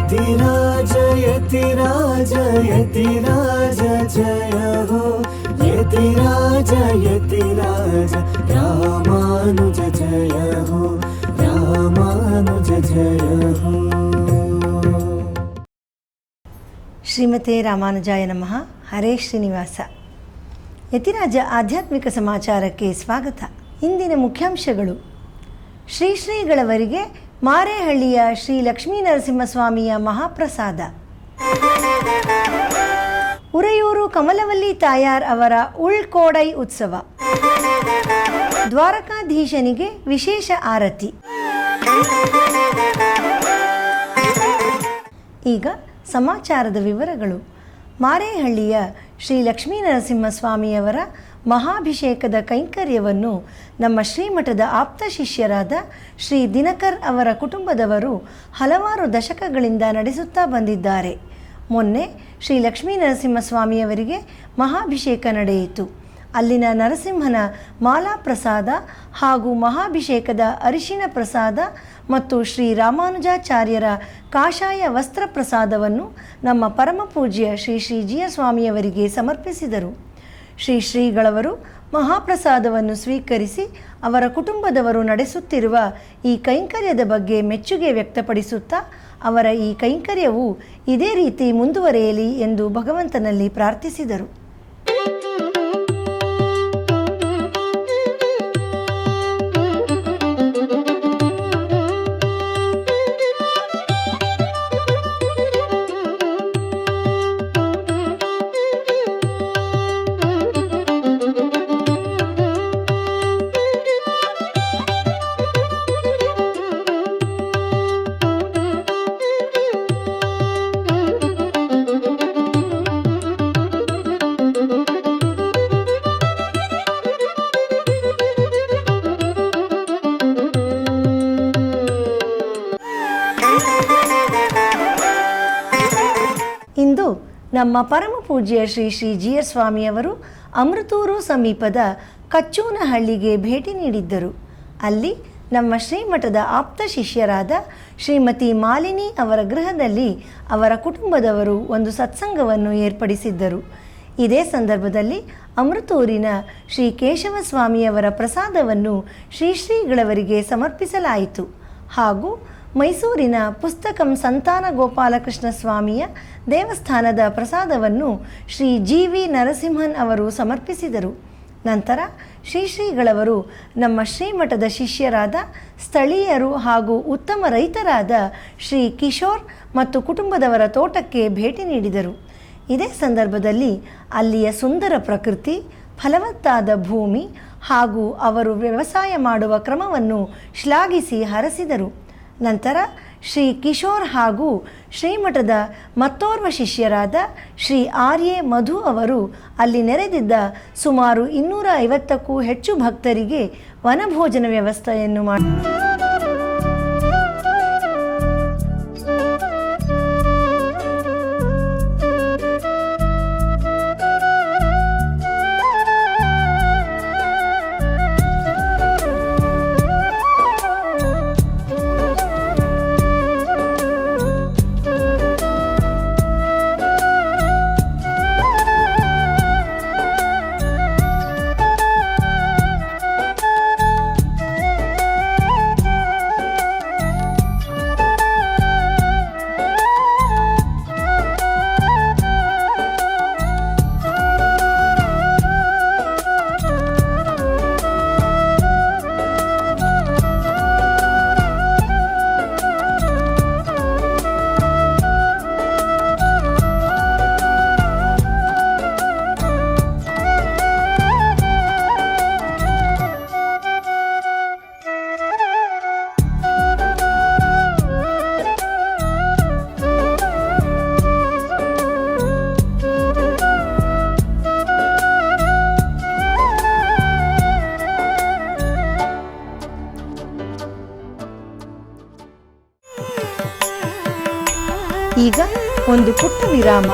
यतिराज यतिराज यतिराज जय हो यतिराज यतिराज रामानुज जय हो रामानुज जय हो। ಶ್ರೀಮತೆ ರಾಮಾನುಜಾಯ ನಮಃ. ಹರೇ ಶ್ರೀನಿವಾಸ. ಯತಿರಾಜ ಆಧ್ಯಾತ್ಮಿಕ ಸಮಾಚಾರಕ್ಕೆ ಸ್ವಾಗತ. ಇಂದಿನ ಮುಖ್ಯಾಂಶಗಳು: ಶ್ರೀಗಳವರಿಗೆ ಮಾರೇಹಳ್ಳಿಯ ಶ್ರೀ ಲಕ್ಷ್ಮೀನರಸಿಂಹಸ್ವಾಮಿಯ ಮಹಾಪ್ರಸಾದ, ಉರೆಯೂರು ಕಮಲವಲ್ಲಿ ತಾಯಾರ್ ಅವರ ಉಳ್ಕೋಡೈ ಉತ್ಸವ, ದ್ವಾರಕಾಧೀಶನಿಗೆ ವಿಶೇಷ ಆರತಿ. ಈಗ ಸಮಾಚಾರದ ವಿವರಗಳು. ಮಾರೇಹಳ್ಳಿಯ ಶ್ರೀ ಲಕ್ಷ್ಮೀನರಸಿಂಹಸ್ವಾಮಿಯವರ ಮಹಾಭಿಷೇಕದ ಕೈಂಕರ್ಯವನ್ನು ನಮ್ಮ ಶ್ರೀಮಠದ ಆಪ್ತ ಶಿಷ್ಯರಾದ ಶ್ರೀ ದಿನಕರ್ ಅವರ ಕುಟುಂಬದವರು ಹಲವಾರು ದಶಕಗಳಿಂದ ನಡೆಸುತ್ತಾ ಬಂದಿದ್ದಾರೆ. ಮೊನ್ನೆ ಶ್ರೀ ಲಕ್ಷ್ಮೀನರಸಿಂಹಸ್ವಾಮಿಯವರಿಗೆ ಮಹಾಭಿಷೇಕ ನಡೆಯಿತು. ಅಲ್ಲಿನ ನರಸಿಂಹನ ಮಾಲಾ ಪ್ರಸಾದ ಹಾಗೂ ಮಹಾಭಿಷೇಕದ ಅರಿಶಿಣ ಪ್ರಸಾದ ಮತ್ತು ಶ್ರೀ ರಾಮಾನುಜಾಚಾರ್ಯರ ಕಾಷಾಯ ವಸ್ತ್ರ ಪ್ರಸಾದವನ್ನು ನಮ್ಮ ಪರಮಪೂಜ್ಯ ಶ್ರೀ ಜಿಯ ಸ್ವಾಮಿಯವರಿಗೆ ಸಮರ್ಪಿಸಿದರು. ಶ್ರೀಗಳವರು ಮಹಾಪ್ರಸಾದವನ್ನು ಸ್ವೀಕರಿಸಿ ಅವರ ಕುಟುಂಬದವರು ನಡೆಸುತ್ತಿರುವ ಈ ಕೈಂಕರ್ಯದ ಬಗ್ಗೆ ಮೆಚ್ಚುಗೆ ವ್ಯಕ್ತಪಡಿಸುತ್ತಾ ಅವರ ಈ ಕೈಂಕರ್ಯವು ಇದೇ ರೀತಿ ಮುಂದುವರೆಯಲಿ ಎಂದು ಭಗವಂತನಲ್ಲಿ ಪ್ರಾರ್ಥಿಸಿದರು. ಇಂದು ನಮ್ಮ ಪರಮಪೂಜ್ಯ ಶ್ರೀ ಜಿಯ ಸ್ವಾಮಿಯವರು ಅಮೃತೂರು ಸಮೀಪದ ಕಚ್ಚೂನಹಳ್ಳಿಗೆ ಭೇಟಿ ನೀಡಿದ್ದರು. ಅಲ್ಲಿ ನಮ್ಮ ಶ್ರೀಮಠದ ಆಪ್ತ ಶಿಷ್ಯರಾದ ಶ್ರೀಮತಿ ಮಾಲಿನಿ ಅವರ ಗೃಹದಲ್ಲಿ ಅವರ ಕುಟುಂಬದವರು ಒಂದು ಸತ್ಸಂಗವನ್ನು ಏರ್ಪಡಿಸಿದ್ದರು. ಇದೇ ಸಂದರ್ಭದಲ್ಲಿ ಅಮೃತೂರಿನ ಶ್ರೀ ಕೇಶವ ಸ್ವಾಮಿಯವರ ಪ್ರಸಾದವನ್ನು ಶ್ರೀಗಳವರಿಗೆ ಸಮರ್ಪಿಸಲಾಯಿತು. ಹಾಗೂ ಮೈಸೂರಿನ ಪುಸ್ತಕಂ ಸಂತಾನ ಗೋಪಾಲಕೃಷ್ಣ ಸ್ವಾಮಿಯ ದೇವಸ್ಥಾನದ ಪ್ರಸಾದವನ್ನು ಶ್ರೀ ವಿ ನರಸಿಂಹನ್ ಅವರು ಸಮರ್ಪಿಸಿದರು. ನಂತರ ಶ್ರೀಗಳವರು ನಮ್ಮ ಶ್ರೀಮಠದ ಶಿಷ್ಯರಾದ ಸ್ಥಳೀಯರು ಹಾಗೂ ಉತ್ತಮ ರೈತರಾದ ಶ್ರೀ ಕಿಶೋರ್ ಮತ್ತು ಕುಟುಂಬದವರ ತೋಟಕ್ಕೆ ಭೇಟಿ ನೀಡಿದರು. ಇದೇ ಸಂದರ್ಭದಲ್ಲಿ ಅಲ್ಲಿಯ ಸುಂದರ ಪ್ರಕೃತಿ, ಫಲವತ್ತಾದ ಭೂಮಿ ಹಾಗೂ ಅವರು ವ್ಯವಸಾಯ ಮಾಡುವ ಕ್ರಮವನ್ನು ಶ್ಲಾಘಿಸಿ ಹರಸಿದರು. ನಂತರ ಶ್ರೀ ಕಿಶೋರ್ ಹಾಗೂ ಶ್ರೀಮಠದ ಮತ್ತೋರ್ವ ಶಿಷ್ಯರಾದ ಶ್ರೀ ಆರ್ಯೆ ಮಧು ಅವರು ಅಲ್ಲಿ ನೆರೆದಿದ್ದ ಸುಮಾರು 250ಕ್ಕೂ ಹೆಚ್ಚು ಭಕ್ತರಿಗೆ ವನಭೋಜನ ವ್ಯವಸ್ಥೆಯನ್ನು ಮಾಡಿ ಈಗ ಒಂದು ಪುಟ್ಟ ವಿರಾಮ.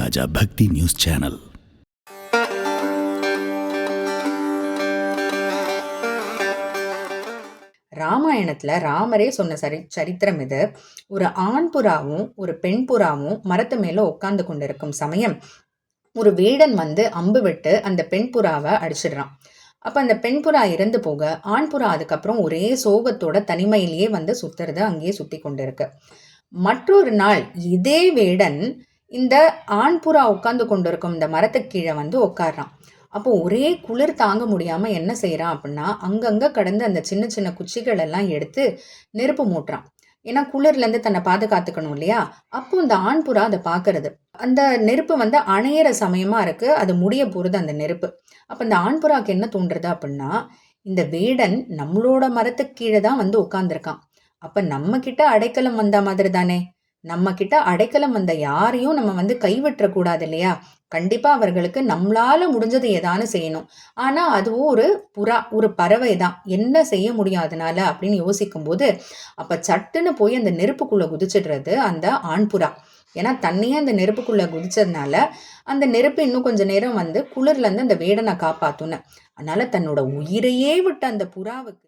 ಯತಿರಾಜ ಭಕ್ತಿ ನ್ಯೂಸ್ ಚಾನಲ್. ராமாயணத்தில் ராமரே சொன்ன சரித்திரம் இது. ஒரு ஆண் புறாவும் ஒரு பெண் புறாவும் மரத்து மேலே உட்காந்து கொண்டிருக்கும் சமயம் ஒரு வேடன் வந்து அம்பு விட்டு அந்த பெண் புறாவை அடிச்சிடுறான். அப்போ அந்த பெண் புறா இறந்து போக ஆண் புறா அதுக்கப்புறம் ஒரே சோகத்தோட தனிமையிலேயே வந்து சுத்துறது, அங்கேயே சுற்றி கொண்டு இருக்கு. மற்றொரு நாள் இதே வேடன் இந்த ஆண் புறா உட்காந்து கொண்டிருக்கும் இந்த மரத்துக்கு கீழே வந்து உட்காடுறான். அப்போ ஒரே குளிர் தாங்க முடியாமல் என்ன செய்கிறான் அப்படின்னா, அங்கங்கே கடந்து அந்த சின்ன சின்ன குச்சிகள் எல்லாம் எடுத்து நெருப்பு மூட்டுறான். ஏன்னா குளிர்லேருந்து தன்னை பாதுகாத்துக்கணும் இல்லையா. அப்போ இந்த ஆண் புறா அதை பார்க்கறது. அந்த நெருப்பு வந்து அணையிற சமயமாக இருக்குது, அது முடிய போகிறது அந்த நெருப்பு. அப்போ இந்த ஆண் புறாவுக்கு என்ன தோன்றுறது அப்படின்னா, இந்த வேடன் நம்மளோட மரத்துக்கு கீழே தான் வந்து உட்காந்துருக்கான். அப்போ நம்ம கிட்ட அடைக்கலம் வந்த மாதிரி தானே, நம்ம கிட்ட அடைக்கலம் வந்த யாரையும் நம்ம வந்து கைவிட்டுறக்கூடாது இல்லையா. கண்டிப்பா அவர்களுக்கு நம்மளால முடிஞ்சது ஏதானு செய்யணும். ஆனா அதுவும் ஒரு புறா, ஒரு பறவை தான், என்ன செய்ய முடியும் அதனால அப்படின்னு யோசிக்கும் போது அப்ப சட்டுன்னு போய் அந்த நெருப்புக்குள்ள குதிச்சிடுறது அந்த ஆண் புறா. ஏன்னா தன்னையே அந்த நெருப்புக்குள்ள குதிச்சதுனால அந்த நெருப்பு இன்னும் கொஞ்ச நேரம் வந்து குளிர்ல இருந்து அந்த வேடனை காப்பாத்துன்னு. அதனால தன்னோட உயிரையே விட்ட அந்த புறாவுக்கு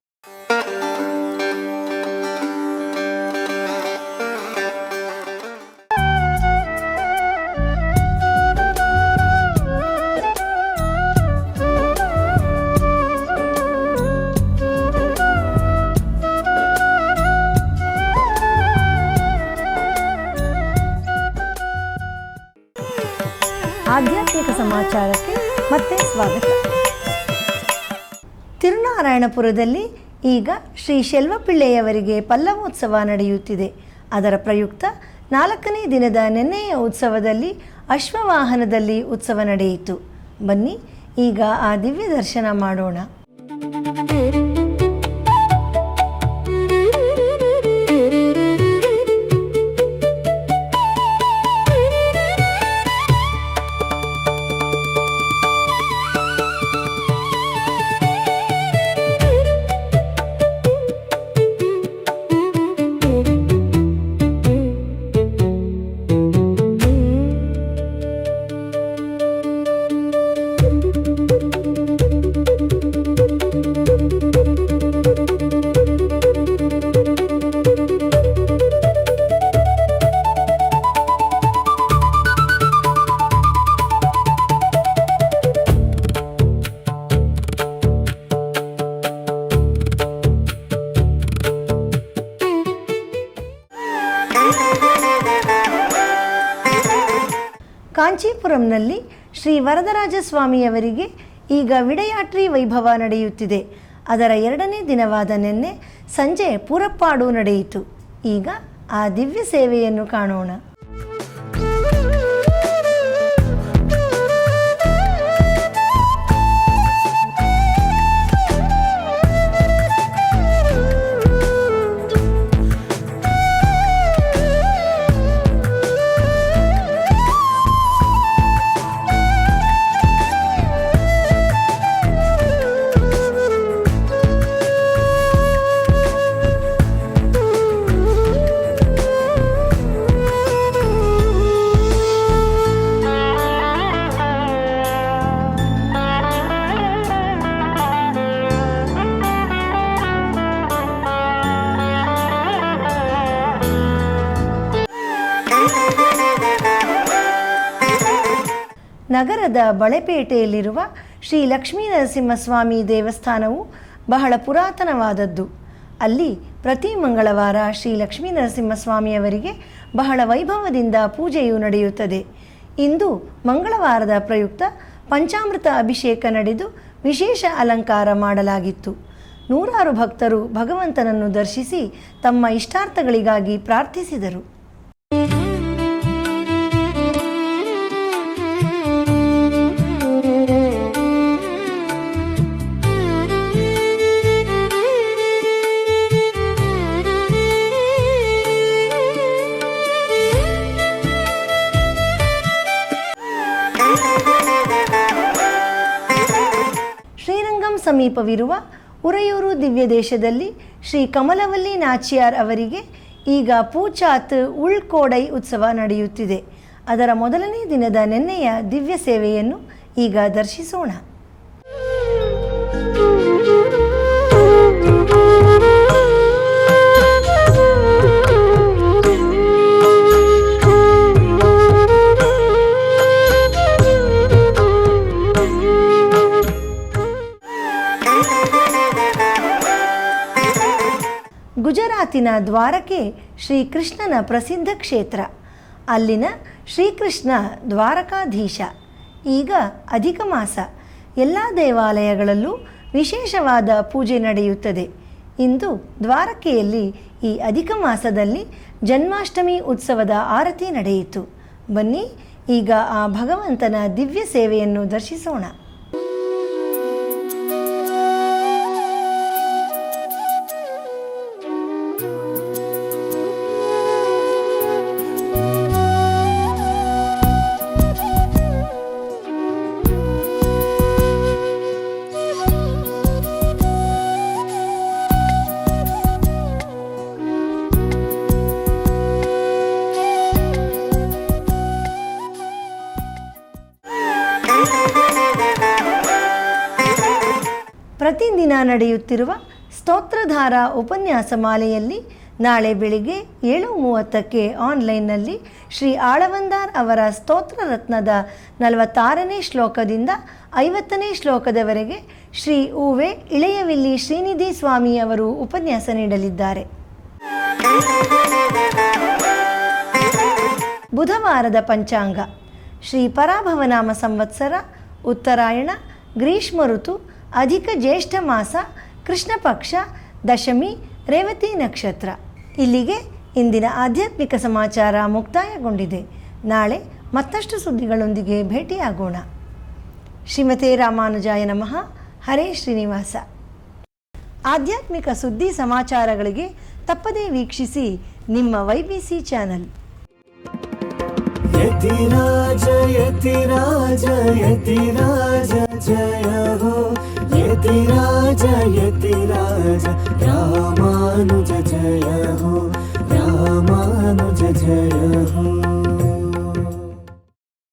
ಆಧ್ಯಾತ್ಮಿಕ ಸಮಾಚಾರಕ್ಕೆ ಮತ್ತೆ ಸ್ವಾಗತ. ತಿರುನಾರಾಯಣಪುರದಲ್ಲಿ ಈಗ ಶ್ರೀ ಶೆಲ್ವಪಿಳ್ಳೆಯವರಿಗೆ ಪಲ್ಲವೋತ್ಸವ ನಡೆಯುತ್ತಿದೆ. ಅದರ ಪ್ರಯುಕ್ತ 4ನೇ ದಿನದ ನೆನ್ನೆಯ ಉತ್ಸವದಲ್ಲಿ ಅಶ್ವವಾಹನದಲ್ಲಿ ಉತ್ಸವ ನಡೆಯಿತು. ಬನ್ನಿ ಈಗ ಆ ದಿವ್ಯ ದರ್ಶನ ಮಾಡೋಣ. ಕಾಂಚೀಪುರಂನಲ್ಲಿ ಶ್ರೀ ವರದರಾಜ ಸ್ವಾಮಿಯವರಿಗೆ ಈಗ ವಿಡಯಾಟ್ರಿ ವೈಭವ ನಡೆಯುತ್ತಿದೆ. ಅದರ 2ನೇ ದಿನವಾದ ನಿನ್ನೆ ಸಂಜೆ ಪುರಪ್ಪಾಡು ನಡೆಯಿತು. ಈಗ ಆ ದಿವ್ಯ ಸೇವೆಯನ್ನು ಕಾಣೋಣ. ನಗರದ ಬಳೆಪೇಟೆಯಲ್ಲಿರುವ ಶ್ರೀ ಲಕ್ಷ್ಮೀ ನರಸಿಂಹಸ್ವಾಮಿ ದೇವಸ್ಥಾನವು ಬಹಳ ಪುರಾತನವಾದದ್ದು. ಅಲ್ಲಿ ಪ್ರತಿ ಮಂಗಳವಾರ ಶ್ರೀ ಲಕ್ಷ್ಮೀ ನರಸಿಂಹಸ್ವಾಮಿಯವರಿಗೆ ಬಹಳ ವೈಭವದಿಂದ ಪೂಜೆಯು ನಡೆಯುತ್ತದೆ. ಇಂದು ಮಂಗಳವಾರದ ಪ್ರಯುಕ್ತ ಪಂಚಾಮೃತ ಅಭಿಷೇಕ ನಡೆದು ವಿಶೇಷ ಅಲಂಕಾರ ಮಾಡಲಾಗಿತ್ತು. ನೂರಾರು ಭಕ್ತರು ಭಗವಂತನನ್ನು ದರ್ಶಿಸಿ ತಮ್ಮ ಇಷ್ಟಾರ್ಥಗಳಿಗಾಗಿ ಪ್ರಾರ್ಥಿಸಿದರು. ಶ್ರೀರಂಗಂ ಸಮೀಪವಿರುವ ಉರೆಯೂರು ದಿವ್ಯ ದೇಶದಲ್ಲಿ ಶ್ರೀ ಕಮಲವಲ್ಲಿ ನಾಚಿಯಾರ್ ಅವರಿಗೆ ಈಗ ಪೂಚಾತ್ ಉಳ್ಕೋಡೈ ಉತ್ಸವ ನಡೆಯುತ್ತಿದೆ. ಅದರ ಮೊದಲನೇ ದಿನದ ನೆನ್ನೆಯ ದಿವ್ಯ ಸೇವೆಯನ್ನು ಈಗ ದರ್ಶಿಸೋಣ. ಗುಜರಾತಿನ ದ್ವಾರಕೆ ಶ್ರೀಕೃಷ್ಣನ ಪ್ರಸಿದ್ಧ ಕ್ಷೇತ್ರ. ಅಲ್ಲಿನ ಶ್ರೀಕೃಷ್ಣ ದ್ವಾರಕಾಧೀಶ. ಈಗ ಅಧಿಕ ಮಾಸ. ಎಲ್ಲ ದೇವಾಲಯಗಳಲ್ಲೂ ವಿಶೇಷವಾದ ಪೂಜೆ ನಡೆಯುತ್ತದೆ. ಇಂದು ದ್ವಾರಕೆಯಲ್ಲಿ ಈ ಅಧಿಕ ಮಾಸದಲ್ಲಿ ಜನ್ಮಾಷ್ಟಮಿ ಉತ್ಸವದ ಆರತಿ ನಡೆಯಿತು. ಬನ್ನಿ ಈಗ ಆ ಭಗವಂತನ ದಿವ್ಯ ಸೇವೆಯನ್ನು ದರ್ಶಿಸೋಣ. ಪ್ರತಿದಿನ ನಡೆಯುತ್ತಿರುವ ಸ್ತೋತ್ರಧಾರ ಉಪನ್ಯಾಸ ಮಾಲೆಯಲ್ಲಿ ನಾಳೆ ಬೆಳಿಗ್ಗೆ 7:30ಕ್ಕೆ ಆನ್ಲೈನ್ನಲ್ಲಿ ಶ್ರೀ ಆಳವಂದಾರ್ ಅವರ ಸ್ತೋತ್ರ ರತ್ನದ 46ನೇ ಶ್ಲೋಕದಿಂದ 50ನೇ ಶ್ಲೋಕದವರೆಗೆ ಶ್ರೀ ಉವೆ ಇಳೆಯವಿಲ್ಲಿ ಶ್ರೀನಿಧಿ ಸ್ವಾಮಿ ಅವರು ಉಪನ್ಯಾಸ ನೀಡಲಿದ್ದಾರೆ. ಬುಧವಾರದ ಪಂಚಾಂಗ. ಶ್ರೀ ಪರಾಭವನಾಮ ಸಂವತ್ಸರ, ಉತ್ತರಾಯಣ, ಗ್ರೀಷ್ಮ ಋತು, ಅಧಿಕ ಜ್ಯೇಷ್ಠ ಮಾಸ, ಕೃಷ್ಣ ಪಕ್ಷ, ದಶಮಿ, ರೇವತಿ ನಕ್ಷತ್ರ. ಇಲ್ಲಿಗೆ ಇಂದಿನ ಆಧ್ಯಾತ್ಮಿಕ ಸಮಾಚಾರ ಮುಕ್ತಾಯಗೊಂಡಿದೆ. ನಾಳೆ ಮತ್ತಷ್ಟು ಸುದ್ದಿಗಳೊಂದಿಗೆ ಭೇಟಿಯಾಗೋಣ. ಶ್ರೀಮತೆ ರಾಮಾನುಜಾಯ ನಮಃ. ಹರೇ ಶ್ರೀನಿವಾಸ. ಆಧ್ಯಾತ್ಮಿಕ ಸುದ್ದಿ ಸಮಾಚಾರಗಳಿಗೆ ತಪ್ಪದೇ ವೀಕ್ಷಿಸಿ ನಿಮ್ಮ YBC ಚಾನಲ್. ಯತಿರಾಜ ಯತಿರಾಜ ಯತಿರಾಜ ಜಯ ಹೋ, ಯತಿರಾಜ ಯತಿರಾಜ ರಾಮಾನುಜ ಜಯ ಹೋ, ರಾಮಾನುಜ ಜಯ ಹೋ.